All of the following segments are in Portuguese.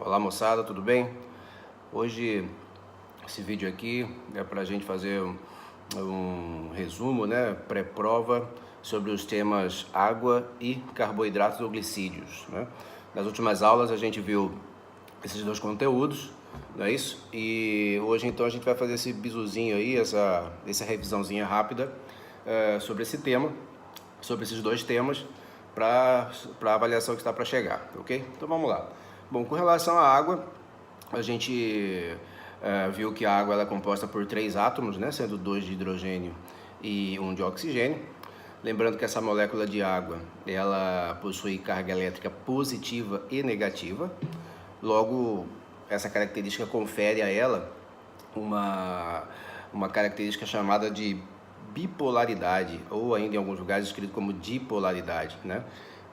Olá moçada, tudo bem? Hoje esse vídeo aqui é para a gente fazer um resumo, né, pré-prova sobre os temas água e carboidratos ou glicídios, né? Nas últimas aulas a gente viu esses dois conteúdos, não é isso? E hoje então a gente vai fazer esse bisuzinho aí, essa revisãozinha rápida sobre esse tema, sobre esses dois temas, para a avaliação que está para chegar, ok? Então vamos lá. Bom, com relação à água, a gente viu que a água ela é composta por 3 átomos, né, sendo 2 de hidrogênio e 1 de oxigênio. Lembrando que essa molécula de água ela possui carga elétrica positiva e negativa. Logo, essa característica confere a ela uma característica chamada de bipolaridade, ou ainda em alguns lugares escrito como dipolaridade, né?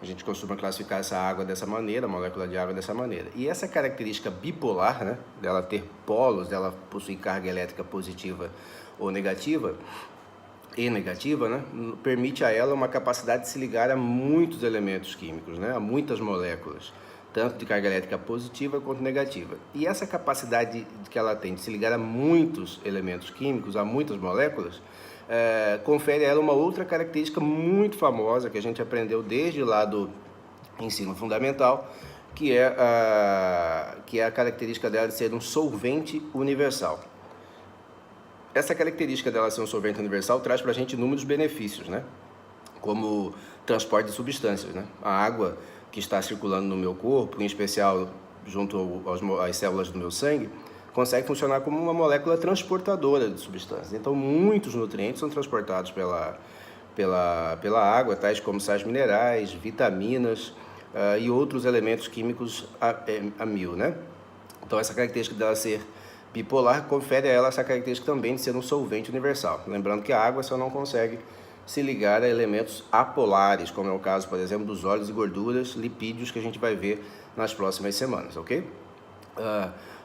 A gente costuma classificar essa água dessa maneira, a molécula de água dessa maneira. E essa característica bipolar, né, dela ter polos, dela possuir carga elétrica positiva ou negativa, né, permite a ela uma capacidade de se ligar a muitos elementos químicos, né, a muitas moléculas, tanto de carga elétrica positiva quanto negativa. E essa capacidade que ela tem de se ligar a muitos elementos químicos, a muitas moléculas, confere a ela uma outra característica muito famosa que a gente aprendeu desde lá do ensino fundamental, que é a característica dela de ser um solvente universal. Essa característica dela ser um solvente universal traz para a gente inúmeros benefícios, né? Como transporte de substâncias, né? A água que está circulando no meu corpo, em especial junto às células do meu sangue, consegue funcionar como uma molécula transportadora de substâncias. Então, muitos nutrientes são transportados pela água, tais como sais minerais, vitaminas e outros elementos químicos a mil, né? Então, essa característica dela ser bipolar confere a ela essa característica também de ser um solvente universal. Lembrando que a água só não consegue se ligar a elementos apolares, como é o caso, por exemplo, dos óleos e gorduras, lipídios, que a gente vai ver nas próximas semanas, ok?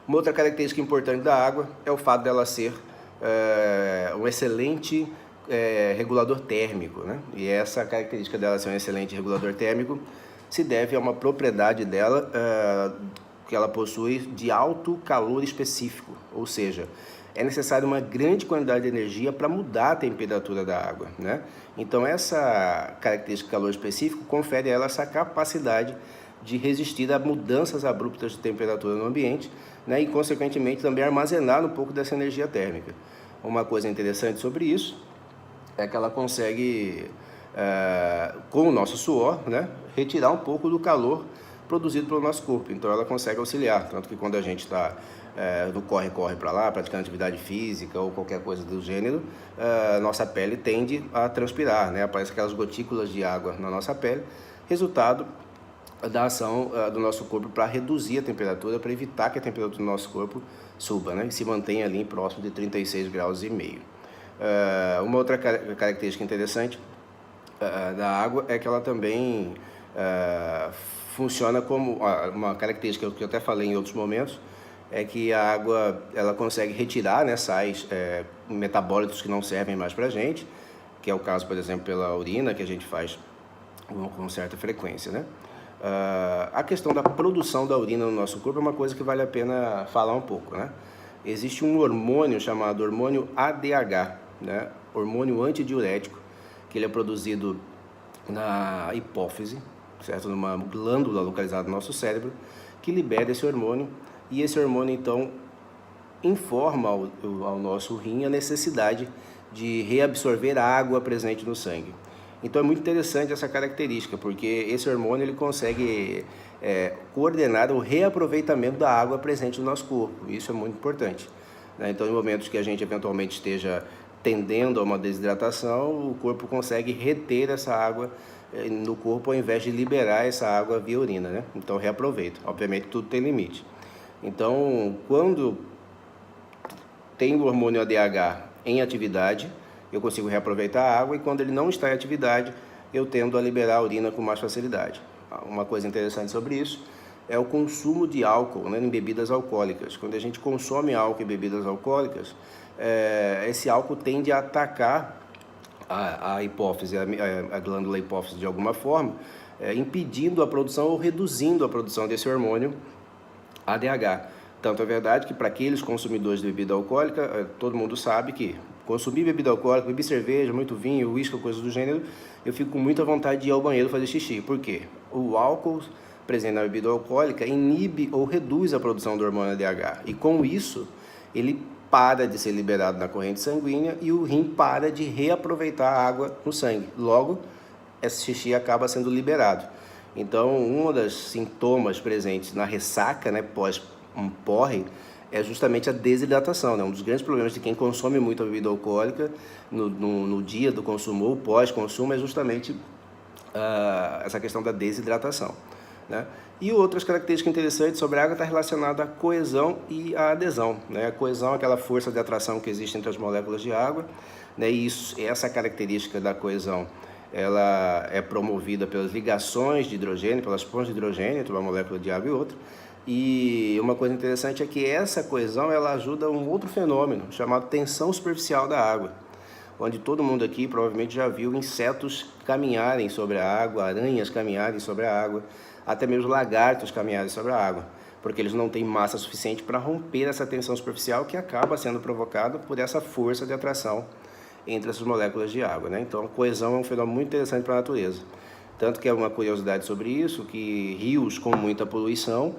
Uma outra característica importante da água é o fato dela ser um excelente regulador térmico, né? E essa característica dela ser um excelente regulador térmico se deve a uma propriedade dela que ela possui de alto calor específico, ou seja, é necessária uma grande quantidade de energia para mudar a temperatura da água, né? Então essa característica de calor específico confere a ela essa capacidade de resistir a mudanças abruptas de temperatura no ambiente, né? E consequentemente também armazenar um pouco dessa energia térmica. Uma coisa interessante sobre isso é que ela consegue, com o nosso suor, né, retirar um pouco do calor produzido pelo nosso corpo. Então ela consegue auxiliar, tanto que quando a gente está no corre-corre para lá, praticando atividade física ou qualquer coisa do gênero, nossa pele tende a transpirar, né? Aparecem aquelas gotículas de água na nossa pele, resultado da ação do nosso corpo para reduzir a temperatura, para evitar que a temperatura do nosso corpo suba, né? E se mantenha ali próximo de 36,5 graus. Uma outra característica interessante da água é que ela também funciona como uma característica que eu até falei em outros momentos, é que a água ela consegue retirar, né, sais metabólitos que não servem mais para a gente, que é o caso, por exemplo, pela urina, que a gente faz com certa frequência, né? A questão da produção da urina no nosso corpo é uma coisa que vale a pena falar um pouco, né? Existe um hormônio chamado hormônio ADH, né? Hormônio antidiurético, que ele é produzido na hipófise, certo? Numa glândula localizada no nosso cérebro, que libera esse hormônio, e esse hormônio então informa ao nosso rim a necessidade de reabsorver a água presente no sangue. Então é muito interessante essa característica, porque esse hormônio ele consegue coordenar o reaproveitamento da água presente no nosso corpo. Isso é muito importante, né? Então, em momentos que a gente eventualmente esteja tendendo a uma desidratação, o corpo consegue reter essa água no corpo ao invés de liberar essa água via urina, né? Então reaproveita. Obviamente tudo tem limite. Então, quando tem o hormônio ADH em atividade, eu consigo reaproveitar a água, e quando ele não está em atividade, eu tendo a liberar a urina com mais facilidade. Uma coisa interessante sobre isso é o consumo de álcool, né, em bebidas alcoólicas. Quando a gente consome álcool em bebidas alcoólicas, esse álcool tende a atacar a hipófise, a glândula hipófise de alguma forma, impedindo a produção ou reduzindo a produção desse hormônio ADH. Tanto é verdade que para aqueles consumidores de bebida alcoólica, todo mundo sabe que consumir bebida alcoólica, beber cerveja, muito vinho, uísque, coisas do gênero, eu fico com muita vontade de ir ao banheiro fazer xixi. Por quê? O álcool presente na bebida alcoólica inibe ou reduz a produção do hormônio ADH. E com isso, ele para de ser liberado na corrente sanguínea e o rim para de reaproveitar a água no sangue. Logo, esse xixi acaba sendo liberado. Então, um dos sintomas presentes na ressaca, né, pós um porre, é justamente a desidratação, né? Um dos grandes problemas de quem consome muita bebida alcoólica no dia do consumo ou pós-consumo é justamente essa questão da desidratação, né? E outras características interessantes sobre a água está relacionada à coesão e à adesão, né? A coesão é aquela força de atração que existe entre as moléculas de água, né? E essa característica da coesão, ela é promovida pelas ligações de hidrogênio, pelas pontes de hidrogênio entre uma molécula de água e outra. E uma coisa interessante é que essa coesão ela ajuda um outro fenômeno chamado tensão superficial da água, onde todo mundo aqui provavelmente já viu insetos caminharem sobre a água, aranhas caminharem sobre a água, até mesmo lagartos caminharem sobre a água, porque eles não têm massa suficiente para romper essa tensão superficial que acaba sendo provocada por essa força de atração entre essas moléculas de água, né? Então a coesão é um fenômeno muito interessante para a natureza. Tanto que é uma curiosidade sobre isso, que rios com muita poluição,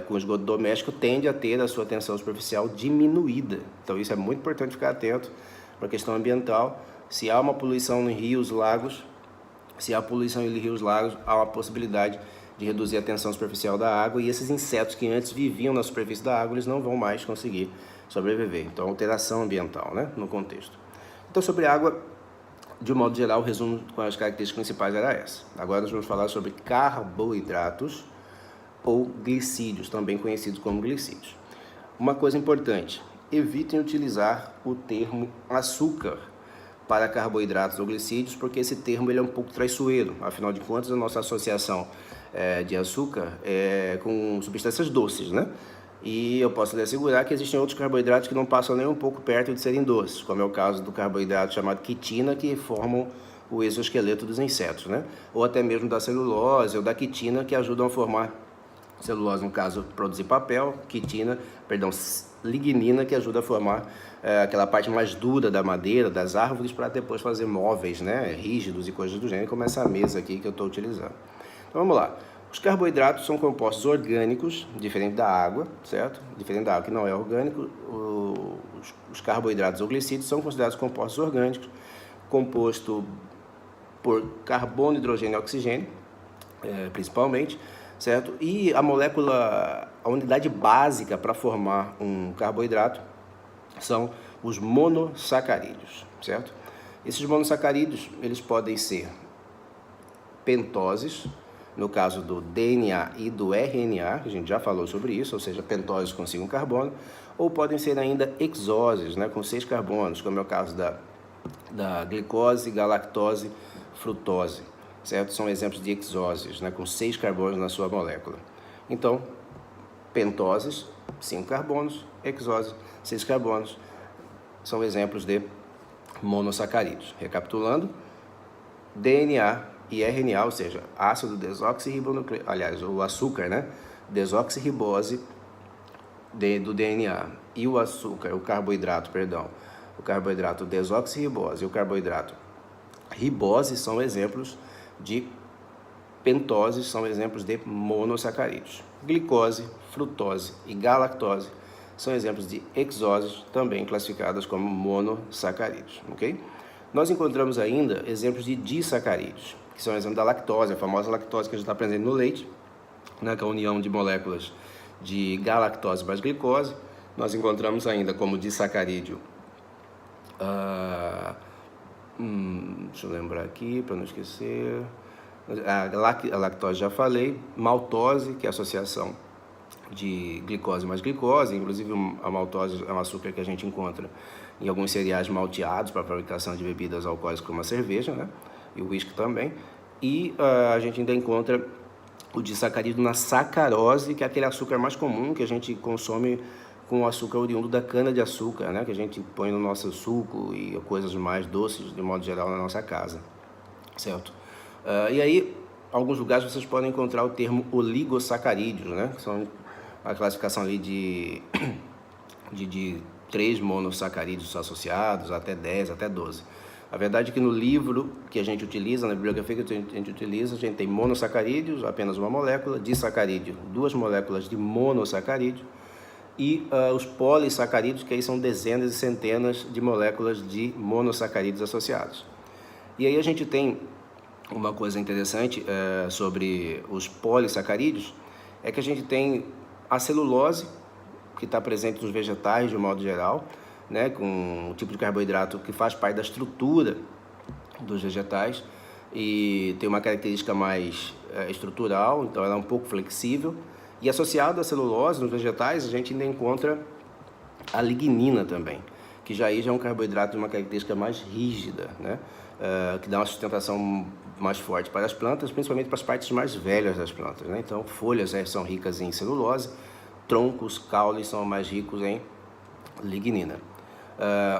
com esgoto doméstico, tende a ter a sua tensão superficial diminuída. Então isso é muito importante ficar atento para a questão ambiental. Se há uma poluição em rios, lagos, há uma possibilidade de reduzir a tensão superficial da água e esses insetos que antes viviam na superfície da água, eles não vão mais conseguir sobreviver. Então, alteração ambiental, né, no contexto. Então, sobre água, de um modo geral, o resumo com as características principais era essa. Agora nós vamos falar sobre carboidratos ou glicídios, também conhecidos como glicídios. Uma coisa importante, evitem utilizar o termo açúcar para carboidratos ou glicídios, porque esse termo ele é um pouco traiçoeiro. Afinal de contas, a nossa associação de açúcar é com substâncias doces, né? E eu posso lhe assegurar que existem outros carboidratos que não passam nem um pouco perto de serem doces, como é o caso do carboidrato chamado quitina, que formam o exoesqueleto dos insetos, né? Ou até mesmo da celulose ou da quitina, que ajudam a formar celulose, no caso, produzir papel, lignina, que ajuda a formar aquela parte mais dura da madeira, das árvores, para depois fazer móveis, né, rígidos e coisas do gênero, como essa mesa aqui que eu estou utilizando. Então vamos lá. Os carboidratos são compostos orgânicos, diferente da água, certo? Diferente da água que não é orgânico, os carboidratos ou glicídios são considerados compostos orgânicos, composto por carbono, hidrogênio e oxigênio, principalmente, certo? E a unidade básica para formar um carboidrato são os monossacarídeos, certo? Esses monossacarídeos, eles podem ser pentoses, no caso do DNA e do RNA, que a gente já falou sobre isso, ou seja, pentoses com 5 carbono, ou podem ser ainda hexoses, né, com 6 carbonos, como é o caso da glicose, galactose, frutose, certo? São exemplos de hexoses, né, com 6 carbonos na sua molécula. Então, pentoses, 5 carbonos, hexoses, 6 carbonos, são exemplos de monossacarídeos. Recapitulando, DNA e RNA, ou seja, ácido desoxirribonucleico, aliás, o açúcar, né, desoxirribose do DNA, e o carboidrato desoxirribose e o carboidrato ribose são exemplos de pentoses, são exemplos de monossacarídeos. Glicose, frutose e galactose são exemplos de hexoses, também classificadas como monossacarídeos, ok? Nós encontramos ainda exemplos de disacarídeos, que são exemplos da lactose, a famosa lactose que já está presente no leite, né, que é a união de moléculas de galactose mais glicose. Nós encontramos ainda como disacarídeo, deixa eu lembrar aqui para não esquecer, a lactose já falei, maltose, que é a associação de glicose mais glicose, inclusive a maltose é um açúcar que a gente encontra em alguns cereais malteados para a fabricação de bebidas alcoólicas como a cerveja, né? E o uísque também. E a gente ainda encontra o disacarídeo na sacarose, que é aquele açúcar mais comum que a gente consome com o açúcar oriundo da cana-de-açúcar, né? Que a gente põe no nosso suco e coisas mais doces, de modo geral, na nossa casa, certo? E aí, em alguns lugares vocês podem encontrar o termo oligosacarídeos, né? Que são a classificação ali de 3 monossacarídeos associados, até 10, até 12. A verdade é que no livro que a gente utiliza, na bibliografia que a gente utiliza, a gente tem monossacarídeos, apenas uma molécula, disacarídeo, 2 moléculas de monossacarídeo, e os polissacarídeos, que aí são dezenas e centenas de moléculas de monossacarídeos associados. E aí a gente tem uma coisa interessante sobre os polissacarídeos, é que a gente tem a celulose, que está presente nos vegetais de um modo geral, né, com um tipo de carboidrato que faz parte da estrutura dos vegetais e tem uma característica mais estrutural, então ela é um pouco flexível. E associado à celulose nos vegetais, a gente ainda encontra a lignina também, que já é um carboidrato de uma característica mais rígida, né, que dá uma sustentação mais forte para as plantas, principalmente para as partes mais velhas das plantas, né? Então, folhas são ricas em celulose, troncos, caules são mais ricos em lignina.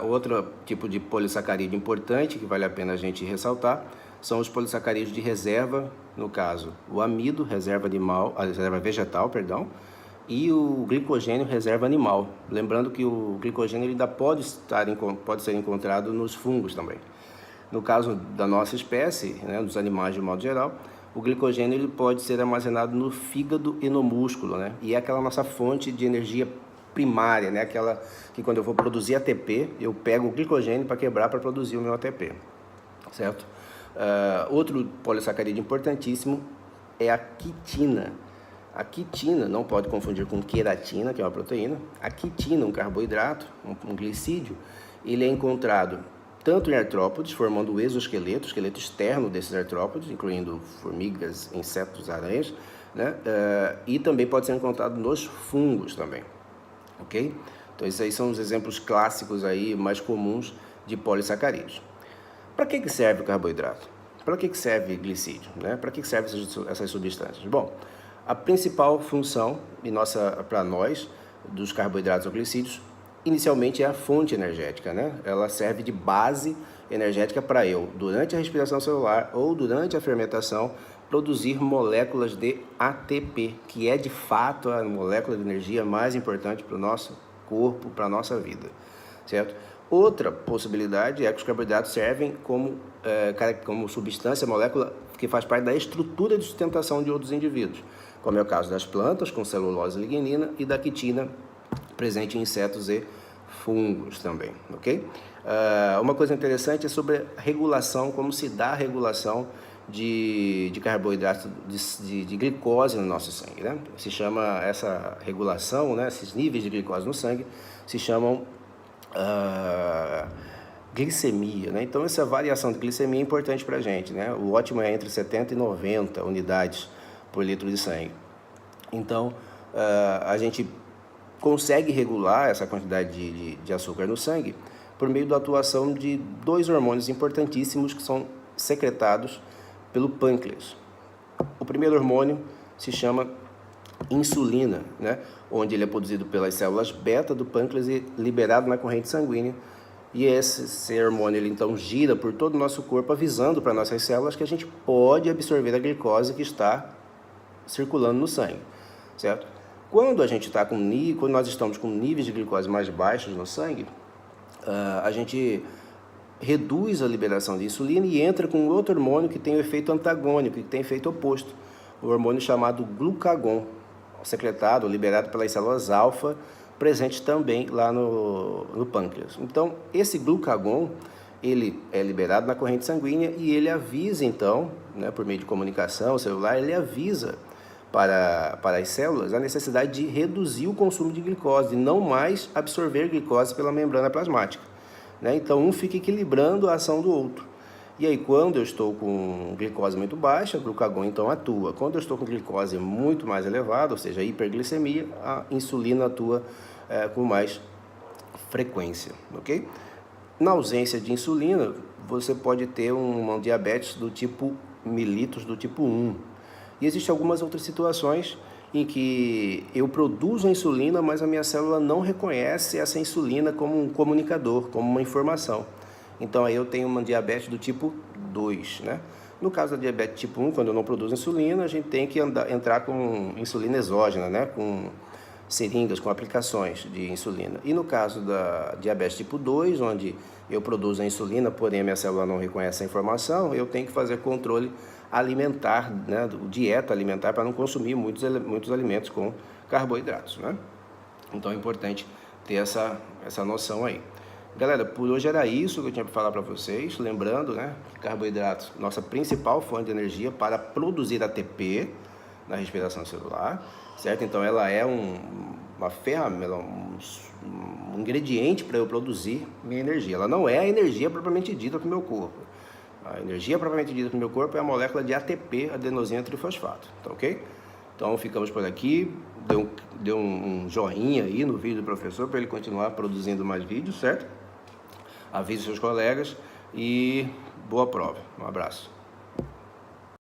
Outro tipo de polissacarídeo importante que vale a pena a gente ressaltar são os polissacarídeos de reserva, no caso o amido, reserva vegetal, e o glicogênio, reserva animal. Lembrando que o glicogênio ainda pode ser encontrado nos fungos também. No caso da nossa espécie, né, dos animais de modo geral, o glicogênio ele pode ser armazenado no fígado e no músculo, né? E é aquela nossa fonte de energia primária, né? Aquela que quando eu vou produzir ATP, eu pego o glicogênio para quebrar para produzir o meu ATP, certo? Outro polissacarídeo importantíssimo é a quitina. A quitina, não pode confundir com queratina, que é uma proteína. A quitina, um carboidrato, um glicídio, ele é encontrado tanto em artrópodes, formando o exoesqueleto, o esqueleto externo desses artrópodes, incluindo formigas, insetos, aranhas, né? E também pode ser encontrado nos fungos também, ok? Então esses aí são os exemplos clássicos aí, mais comuns de polissacarídeos. Para que serve o carboidrato? Para que serve glicídio, né? Para que servem essas substâncias? Bom, a principal função para nós dos carboidratos ou glicídios inicialmente é a fonte energética, né? Ela serve de base energética para eu, durante a respiração celular ou durante a fermentação, produzir moléculas de ATP, que é de fato a molécula de energia mais importante para o nosso corpo, para a nossa vida, certo? Outra possibilidade é que os carboidratos servem como substância, molécula que faz parte da estrutura de sustentação de outros indivíduos, como é o caso das plantas, com celulose e lignina, e da quitina, presente em insetos e fungos também, ok? Uma coisa interessante é sobre a regulação, como se dá a regulação de carboidrato, de glicose no nosso sangue, né? Se chama essa regulação, né? Esses níveis de glicose no sangue se chamam glicemia, né? Então essa variação de glicemia é importante para a gente, né? O ótimo é entre 70 e 90 unidades por litro de sangue. Então a gente consegue regular essa quantidade de açúcar no sangue por meio da atuação de 2 hormônios importantíssimos que são secretados pelo pâncreas. O primeiro hormônio se chama insulina, né? Onde ele é produzido pelas células beta do pâncreas e liberado na corrente sanguínea. E esse hormônio ele então gira por todo o nosso corpo, avisando para nossas células que a gente pode absorver a glicose que está circulando no sangue, certo? Quando nós estamos com níveis de glicose mais baixos no sangue, a gente reduz a liberação de insulina e entra com outro hormônio que tem o efeito antagônico, que tem efeito oposto, o hormônio chamado glucagon, secretado, liberado pelas células alfa, presente também lá no pâncreas. Então, esse glucagon, ele é liberado na corrente sanguínea e ele avisa então, né, por meio de comunicação celular, ele avisa para as células a necessidade de reduzir o consumo de glicose, de não mais absorver glicose pela membrana plasmática, né? Então, um fica equilibrando a ação do outro. E aí, quando eu estou com glicose muito baixa, o glucagon então atua. Quando eu estou com glicose muito mais elevada, ou seja, hiperglicemia, a insulina atua com mais frequência, ok? Na ausência de insulina, você pode ter uma diabetes do tipo mellitus do tipo 1. E existem algumas outras situações em que eu produzo a insulina, mas a minha célula não reconhece essa insulina como um comunicador, como uma informação. Então aí eu tenho uma diabetes do tipo 2, né? No caso da diabetes tipo 1, quando eu não produzo insulina, a gente tem que entrar com insulina exógena, né? Com seringas com aplicações de insulina. E no caso da diabetes tipo 2, onde eu produzo a insulina, porém a minha célula não reconhece a informação, eu tenho que fazer controle alimentar, né, dieta alimentar, para não consumir muitos alimentos com carboidratos, né? Então é importante ter essa noção aí. Galera, por hoje era isso que eu tinha para falar para vocês. Lembrando, né, que carboidratos, nossa principal fonte de energia para produzir ATP na respiração celular, certo? Então ela é uma ferramenta, um ingrediente para eu produzir minha energia. Ela não é a energia propriamente dita para o meu corpo. A energia propriamente dita para o meu corpo é a molécula de ATP, adenosina trifosfato, tá ok? Então ficamos por aqui. Dê um joinha aí no vídeo do professor para ele continuar produzindo mais vídeos, certo? Avise seus colegas e boa prova. Um abraço.